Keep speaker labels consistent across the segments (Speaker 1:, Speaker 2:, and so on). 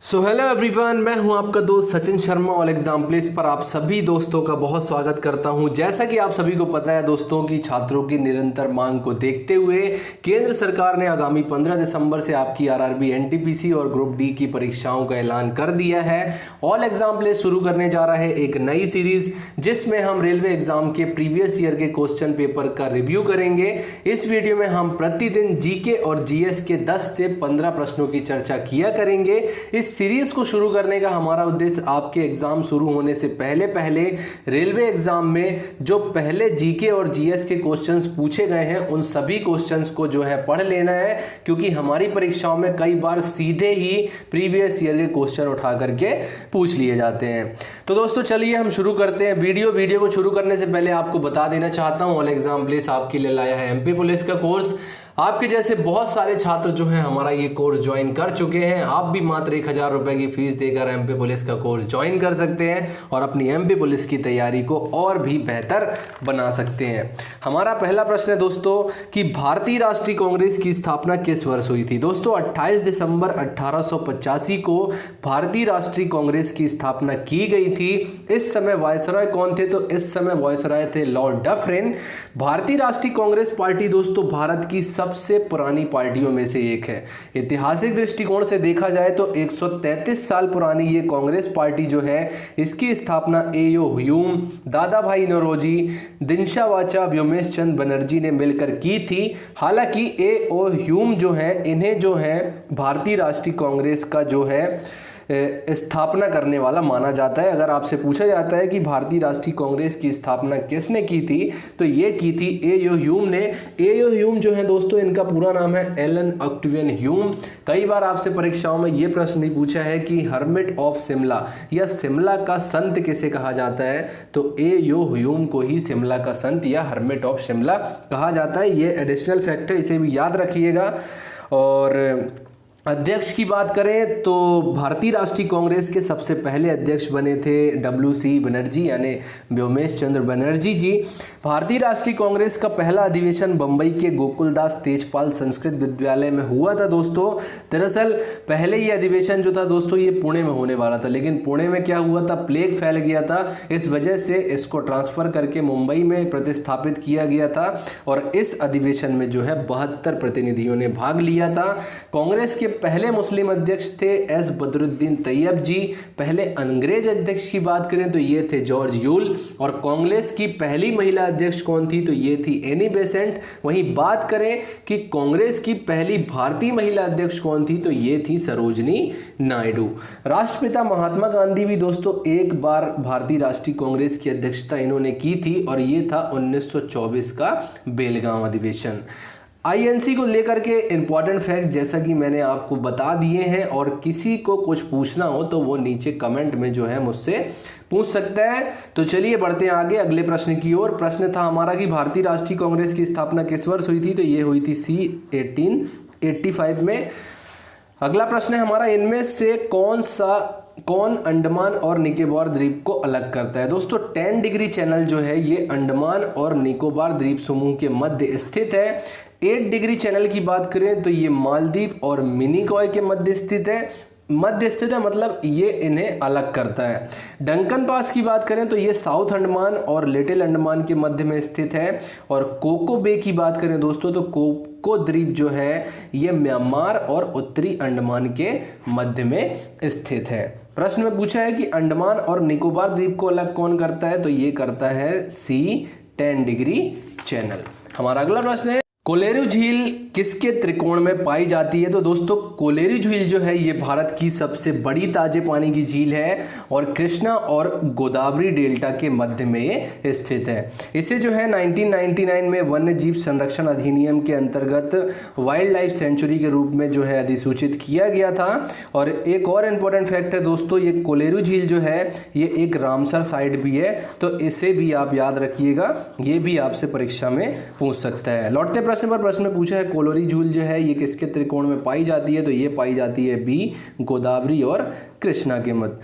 Speaker 1: So hello everyone, मैं हूं आपका दोस्त Sachin Sharma all exam place पर आप सभी दोस्तों का बहुत स्वागत करता हूं। जैसा कि आप सभी को पता है दोस्तों की छात्रों की निरंतर मांग को देखते हुए केंद्र सरकार ने आगामी 15 दिसंबर से आपकी आरआरबी, एनटीपीसी और ग्रुप डी की परीक्षाओं का ऐलान कर दिया है। ऑल एग्जाम प्लेस शुरू करने जा रहा है एक नई सीरीज जिसमें हम रेलवे एग्जाम के प्रीवियस ईयर के क्वेश्चन पेपर का रिव्यू करेंगे। इस वीडियो में हम प्रतिदिन जीके और जीएस के 10 से 15 प्रश्नों की चर्चा किया करेंगे। इस सीरीज को शुरू करने का हमारा उद्देश्य आपके एग्जाम शुरू होने से पहले पहले रेलवे एग्जाम में जो पहले जीके और जीएस के क्वेश्चंस पूछे गए हैं उन सभी क्वेश्चंस को जो है पढ़ लेना है, क्योंकि हमारी परीक्षाओं में कई बार सीधे ही प्रीवियस ईयर के क्वेश्चन उठा करके पूछ लिए जाते हैं। तो दोस्तों चलिए हम शुरू करते हैं वीडियो को शुरू करने से पहले आपको बता देना चाहता हूं ऑल एग्जाम प्लेस आपके लिए लाया है एमपी पुलिस का कोर्स। आपके जैसे बहुत सारे छात्र जो हैं हमारा ये कोर्स ज्वाइन कर चुके हैं। आप भी मात्र 1000 रुपए की फीस देकर एमपी पुलिस का कोर्स ज्वाइन कर सकते हैं और अपनी एमपी पुलिस की तैयारी को और भी बेहतर बना सकते हैं। हमारा पहला प्रश्न है दोस्तों कि भारतीय राष्ट्रीय कांग्रेस की स्थापना किस वर्ष हुई थी। दोस्तों 28 दिसंबर 1885 को भारतीय राष्ट्रीय कांग्रेस की स्थापना की गई थी। इस समय वायसराय कौन थे? तो इस समय वायसराय थे लॉर्ड डफरिन। भारतीय राष्ट्रीय कांग्रेस पार्टी दोस्तों भारत की सबसे पुरानी पार्टियों में से एक है। ऐतिहासिक दृष्टिकोण से देखा जाए तो 133 साल पुरानी ये कांग्रेस पार्टी जो है इसकी स्थापना एओ ह्यूम, दादा भाई नौरोजी, दिनशा वाचा, व्योमेश चंद बनर्जी ने मिलकर की थी। हालांकि एओ ह्यूम जो है इन्हें जो है भारतीय राष्ट्रीय कांग्रेस का जो है स्थापना करने वाला माना जाता है। अगर आपसे पूछा जाता है कि भारतीय राष्ट्रीय कांग्रेस की स्थापना किसने की थी तो ये की थी एओ ह्यूम ने। एओ ह्यूम जो है दोस्तों इनका पूरा नाम है एलन ऑक्टेवियन ह्यूम। कई बार आपसे परीक्षाओं में ये प्रश्न भी पूछा है कि हर्मिट ऑफ शिमला या शिमला का संत किसे कहा जाता है, तो एओ ह्यूम को ही शिमला का संत या हर्मिट ऑफ शिमला कहा जाता है। ये एडिशनल फैक्ट है, इसे भी याद रखिएगा। और अध्यक्ष की बात करें तो भारतीय राष्ट्रीय कांग्रेस के सबसे पहले अध्यक्ष बने थे WC बनर्जी यानी व्योमेश चंद्र बनर्जी जी। भारतीय राष्ट्रीय कांग्रेस का पहला अधिवेशन बंबई के गोकुलदास तेजपाल संस्कृत विद्यालय में हुआ था दोस्तों। दरअसल पहले ये अधिवेशन जो था दोस्तों ये पुणे में होने वाला था, लेकिन पुणे में क्या हुआ था, प्लेग फैल गया था। इस वजह से इसको ट्रांसफर करके मुंबई में प्रतिस्थापित किया गया था और इस अधिवेशन में जो है 72 प्रतिनिधियों ने भाग लिया था। कांग्रेस के पहले मुस्लिम अध्यक्ष थे एस बदरुद्दीन तैयब जी। पहले अंग्रेज अध्यक्ष की बात करें तो ये थे जॉर्ज यूल। और कांग्रेस की पहली महिला अध्यक्ष कौन थी, तो ये थी एनी बेसेंट। वहीं बात करें कि कांग्रेस की पहली भारतीय महिला अध्यक्ष कौन थी, तो ये थी सरोजनी नायडू। राष्ट्रपिता महात्मा गांधी भी दोस्तों एक बार भारतीय राष्ट्रीय कांग्रेस की अध्यक्षता इन्होंने की थी और ये था 1924 का बेलगांव अधिवेशन। आईएनसी को लेकर के इंपॉर्टेंट फैक्ट जैसा कि मैंने आपको बता दिए हैं, और किसी को कुछ पूछना हो तो वो नीचे कमेंट में जो है मुझसे पूछ सकता है। तो चलिए बढ़ते हैं आगे अगले प्रश्न की ओर। प्रश्न था हमारा कि भारतीय राष्ट्रीय कांग्रेस की स्थापना किस वर्ष हुई थी, तो ये हुई थी 1885 में। अगला प्रश्न है हमारा, इनमें से कौन अंडमान और निकोबार द्वीप को अलग करता है। दोस्तों 10 डिग्री चैनल जो है ये अंडमान और निकोबार द्वीप समूह के मध्य स्थित है। 8 डिग्री चैनल की बात करें तो ये मालदीव और मिनिकॉय के मध्य स्थित है, मतलब ये इन्हें अलग करता है। डंकन पास की बात करें तो ये साउथ अंडमान और लिटिल अंडमान के मध्य में स्थित है। और कोको बे की बात करें दोस्तों तो कोको द्वीप जो है ये म्यांमार और उत्तरी अंडमान के मध्य में स्थित है। प्रश्न में पूछा है कि अंडमान और निकोबार द्वीप को अलग कौन करता है, तो ये करता है सी 10 डिग्री चैनल। हमारा अगला प्रश्न है, कोलेरू झील किसके त्रिकोण में पाई जाती है। तो दोस्तों कोलेरू झील जो है ये भारत की सबसे बड़ी ताजे पानी की झील है और कृष्णा और गोदावरी डेल्टा के मध्य में स्थित है। इसे जो है 1999 में वन्य जीव संरक्षण अधिनियम के अंतर्गत वाइल्ड लाइफ सेंचुरी के रूप में जो है अधिसूचित किया गया था। और एक और इम्पोर्टेंट फैक्ट है दोस्तों, ये कोलेरू झील जो है ये एक रामसर साइट भी है, तो इसे भी आप याद रखिएगा, ये भी आपसे परीक्षा में पूछ सकता है। लौटते प्रश्न में पूछा है कोलोरी झील जो है ये किसके त्रिकोण में पाई जाती है, तो ये पाई जाती है बी गोदावरी और कृष्णा के मध्य।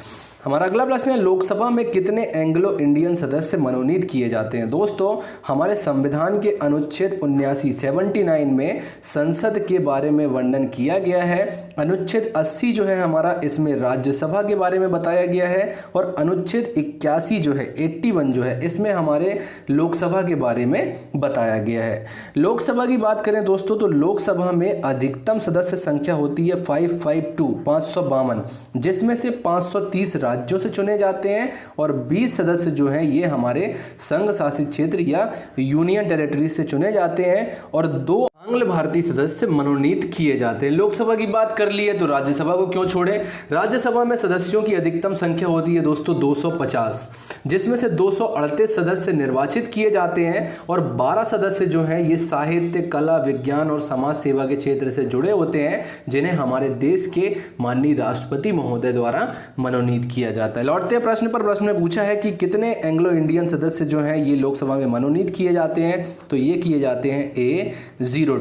Speaker 1: हमारा अगला प्रश्न है, लोकसभा में कितने एंग्लो इंडियन सदस्य मनोनीत किए जाते हैं। दोस्तों हमारे संविधान के अनुच्छेद 79 में संसद के बारे में वर्णन किया गया है। अनुच्छेद 80 जो है हमारा, इसमें राज्यसभा के बारे में बताया गया है, और अनुच्छेद 81 जो है 81 जो है इसमें हमारे लोकसभा के बारे में बताया गया है। लोकसभा की बात करें दोस्तों तो लोकसभा में अधिकतम सदस्य संख्या होती है 552, जिसमें से 530 राज्यों से चुने जाते हैं और 20 सदस्य जो हैं ये हमारे संघ शासित क्षेत्र या यूनियन टेरिटरी से चुने जाते हैं और 2 आंग्ल भारतीय सदस्य मनोनीत किए जाते हैं। लोकसभा की बात कर ली है तो राज्यसभा को क्यों छोड़े। राज्यसभा में सदस्यों की अधिकतम संख्या होती है दोस्तों 250, जिसमें से 238 सदस्य निर्वाचित किए जाते हैं और 12 सदस्य जो हैं ये साहित्य, कला, विज्ञान और समाज सेवा के क्षेत्र से जुड़े होते हैं, जिन्हें हमारे देश के माननीय राष्ट्रपति महोदय द्वारा मनोनीत किया जाता है। लौटते हैं प्रश्न पर। प्रश्न में पूछा है कि कितने एंग्लो इंडियन सदस्य जो हैं ये लोकसभा में मनोनीत किए जाते हैं, तो ये किए जाते हैं A02।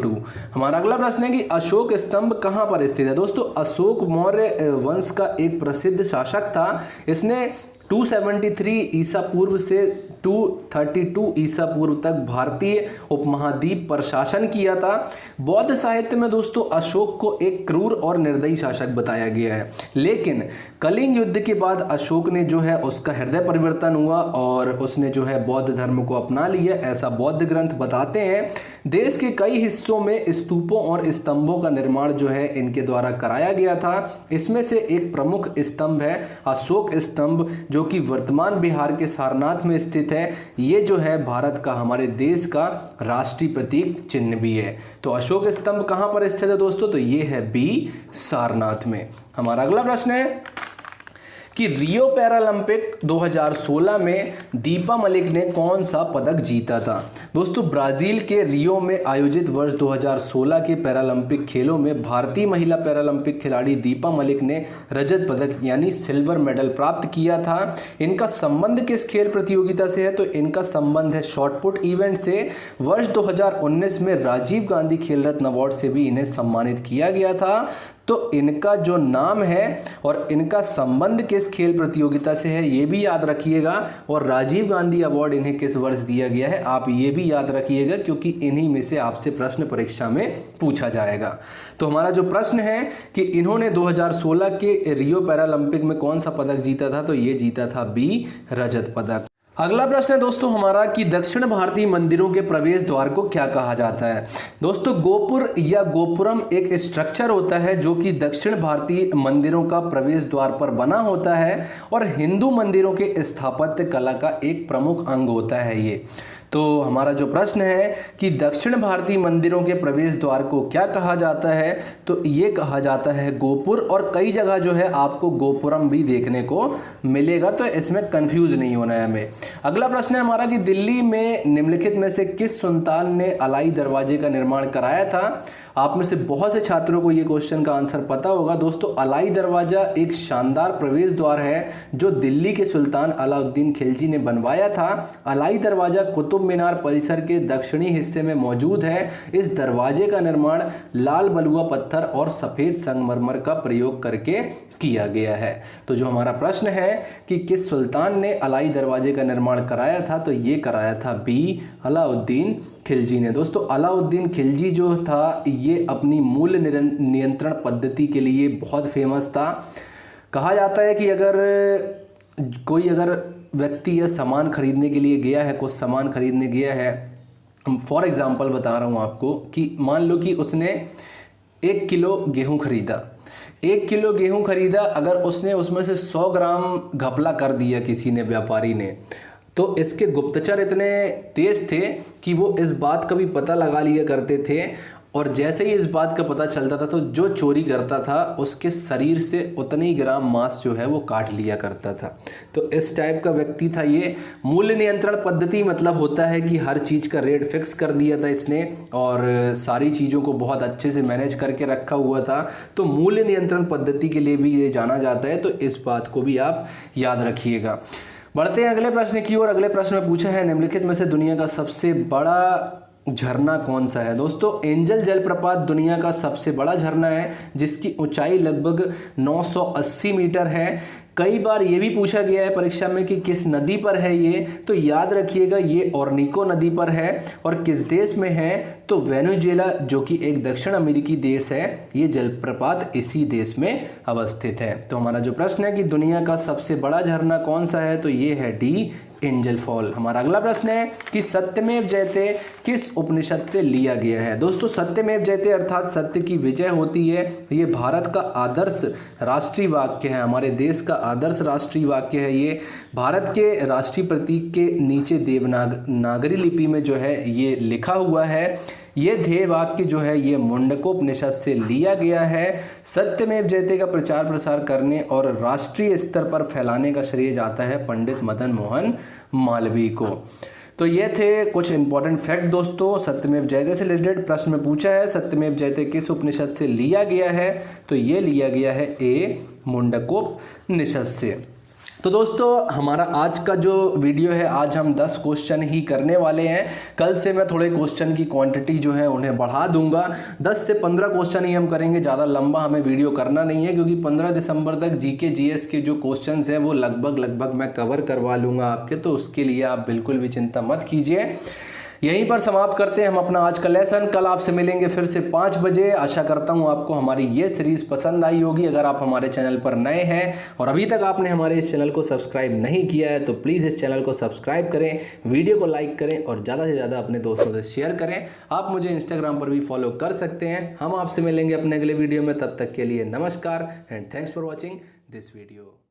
Speaker 1: हमारा अगला प्रश्न है कि अशोक स्तंभ कहां पर स्थित है। दोस्तों अशोक मौर्य वंश का एक प्रसिद्ध शासक था। इसने 273 ईसा पूर्व से 232 ईसा पूर्व तक भारतीय उपमहाद्वीप पर शासन किया था। बौद्ध साहित्य में दोस्तों अशोक को एक क्रूर और निर्दयी शासक बताया गया है, लेकिन कलिंग युद्ध के बाद अशोक ने जो है उसका हृदय परिवर्तन हुआ और उसने जो है बौद्ध धर्म को अपना लिया, ऐसा बौद्ध ग्रंथ बताते हैं। देश के कई हिस्सों में स्तूपों और स्तंभों का निर्माण जो है इनके द्वारा कराया गया था। इसमें से एक प्रमुख स्तंभ है अशोक स्तंभ, जो कि वर्तमान बिहार के सारनाथ में स्थित है। ये जो है भारत का, हमारे देश का राष्ट्रीय प्रतीक चिन्ह भी है। तो अशोक स्तंभ कहां पर स्थित है दोस्तों, तो ये है B सारनाथ में। हमारा अगला प्रश्न है कि रियो पैरालंपिक 2016 में दीपा मलिक ने कौन सा पदक जीता था। दोस्तों ब्राजील के रियो में आयोजित वर्ष 2016 के पैरालंपिक खेलों में भारतीय महिला पैरालंपिक खिलाड़ी दीपा मलिक ने रजत पदक यानी सिल्वर मेडल प्राप्त किया था। इनका संबंध किस खेल प्रतियोगिता से है, तो इनका संबंध है शॉटपुट इवेंट से। वर्ष 2019 में राजीव गांधी खेल रत्न अवार्ड से भी इन्हें सम्मानित किया गया था। तो इनका जो नाम है और इनका संबंध किस खेल प्रतियोगिता से है ये भी याद रखिएगा, और राजीव गांधी अवार्ड इन्हें किस वर्ष दिया गया है आप ये भी याद रखिएगा, क्योंकि इन्हीं में से आपसे प्रश्न परीक्षा में पूछा जाएगा। तो हमारा जो प्रश्न है कि इन्होंने 2016 के रियो पैरालंपिक में कौन सा पदक जीता था, तो ये जीता था B रजत पदक। अगला प्रश्न है दोस्तों हमारा कि दक्षिण भारतीय मंदिरों के प्रवेश द्वार को क्या कहा जाता है। दोस्तों गोपुर या गोपुरम एक स्ट्रक्चर होता है जो कि दक्षिण भारतीय मंदिरों का प्रवेश द्वार पर बना होता है और हिंदू मंदिरों के स्थापत्य कला का एक प्रमुख अंग होता है ये। तो हमारा जो प्रश्न है कि दक्षिण भारतीय मंदिरों के प्रवेश द्वार को क्या कहा जाता है, तो ये कहा जाता है गोपुर, और कई जगह जो है आपको गोपुरम भी देखने को मिलेगा, तो इसमें कंफ्यूज नहीं होना है हमें। अगला प्रश्न है हमारा कि दिल्ली में निम्नलिखित में से किस सुल्तान ने अलाई दरवाजे का निर्माण कराया था। आप में से बहुत से छात्रों को ये क्वेश्चन का आंसर पता होगा। दोस्तों अलाई दरवाजा एक शानदार प्रवेश द्वार है जो दिल्ली के सुल्तान अलाउद्दीन खिलजी ने बनवाया था। अलाई दरवाजा कुतुब मीनार परिसर के दक्षिणी हिस्से में मौजूद है। इस दरवाजे का निर्माण लाल बलुआ पत्थर और सफ़ेद संगमरमर का प्रयोग करके किया गया है। तो जो हमारा प्रश्न है कि किस सुल्तान ने अलाई दरवाजे का निर्माण कराया था, तो ये कराया था B अलाउद्दीन खिलजी ने। दोस्तों अलाउद्दीन खिलजी जो था ये अपनी मूल्य नियंत्रण पद्धति के लिए बहुत फेमस था। कहा जाता है कि अगर व्यक्ति या सामान खरीदने के लिए गया है, कुछ सामान खरीदने गया है, फॉर एग्जांपल बता रहा हूँ आपको कि मान लो कि उसने 1 किलो गेहूँ खरीदा, 1 किलो गेहूँ खरीदा, अगर उसने उसमें से 100 ग्राम घपला कर दिया किसी ने, व्यापारी ने, तो इसके गुप्तचर इतने तेज थे कि वो इस बात का भी पता लगा लिया करते थे, और जैसे ही इस बात का पता चलता था तो जो चोरी करता था उसके शरीर से उतने ही ग्राम मांस जो है वो काट लिया करता था। तो इस टाइप का व्यक्ति था ये। मूल्य नियंत्रण पद्धति मतलब होता है कि हर चीज़ का रेट फिक्स कर दिया था इसने और सारी चीज़ों को बहुत अच्छे से मैनेज करके रखा हुआ था। तो मूल्य नियंत्रण पद्धति के लिए भी ये जाना जाता है, तो इस बात को भी आप याद रखिएगा। बढ़ते हैं अगले प्रश्न की ओर। अगले प्रश्न में पूछा है निम्नलिखित में से दुनिया का सबसे बड़ा झरना कौन सा है। दोस्तों एंजल जलप्रपात दुनिया का सबसे बड़ा झरना है जिसकी ऊंचाई लगभग 980 मीटर है। कई बार ये भी पूछा गया है परीक्षा में कि किस नदी पर है ये, तो याद रखिएगा ये ओरनिको नदी पर है। और किस देश में है, तो वेनेजुएला जो कि एक दक्षिण अमेरिकी देश है, ये जलप्रपात इसी देश में अवस्थित है। तो हमारा जो प्रश्न है कि दुनिया का सबसे बड़ा झरना कौन सा है, तो ये है डी, एंजल फॉल। हमारा अगला प्रश्न है कि सत्यमेव जयते किस उपनिषद से लिया गया है। दोस्तों सत्यमेव जयते अर्थात सत्य की विजय होती है, ये भारत का आदर्श राष्ट्रीय वाक्य है, हमारे देश का आदर्श राष्ट्रीय वाक्य है। ये भारत के राष्ट्रीय प्रतीक के नीचे देवनागरी लिपि में जो है ये लिखा हुआ है। ये ध्येय वाक्य जो है ये मुंडकोपनिषद से लिया गया है। सत्यमेव जयते का प्रचार प्रसार करने और राष्ट्रीय स्तर पर फैलाने का श्रेय जाता है पंडित मदन मोहन मालवीय को। तो ये थे कुछ इंपॉर्टेंट फैक्ट दोस्तों सत्यमेव जयते से रिलेटेड। प्रश्न में पूछा है सत्यमेव जयते किस उपनिषद से लिया गया है, तो ये लिया गया है ए, मुंडकोपनिषद से। तो दोस्तों हमारा आज का जो वीडियो है, आज हम 10 क्वेश्चन ही करने वाले हैं। कल से मैं थोड़े क्वेश्चन की क्वांटिटी जो है उन्हें बढ़ा दूंगा, 10 से 15 क्वेश्चन ही हम करेंगे, ज़्यादा लंबा हमें वीडियो करना नहीं है, क्योंकि 15 दिसंबर तक जीके जीएस के जो क्वेश्चन हैं वो लगभग मैं कवर करवा लूँगा आपके, तो उसके लिए आप बिल्कुल भी चिंता मत कीजिए। यहीं पर समाप्त करते हैं हम अपना आज का लेसन। कल आपसे मिलेंगे फिर से 5 बजे। आशा करता हूं आपको हमारी ये सीरीज़ पसंद आई होगी। अगर आप हमारे चैनल पर नए हैं और अभी तक आपने हमारे इस चैनल को सब्सक्राइब नहीं किया है, तो प्लीज़ इस चैनल को सब्सक्राइब करें, वीडियो को लाइक करें और ज़्यादा से ज़्यादा अपने दोस्तों से शेयर करें। आप मुझे इंस्टाग्राम पर भी फॉलो कर सकते हैं। हम आपसे मिलेंगे अपने अगले वीडियो में, तब तक के लिए नमस्कार and thanks for watching this video.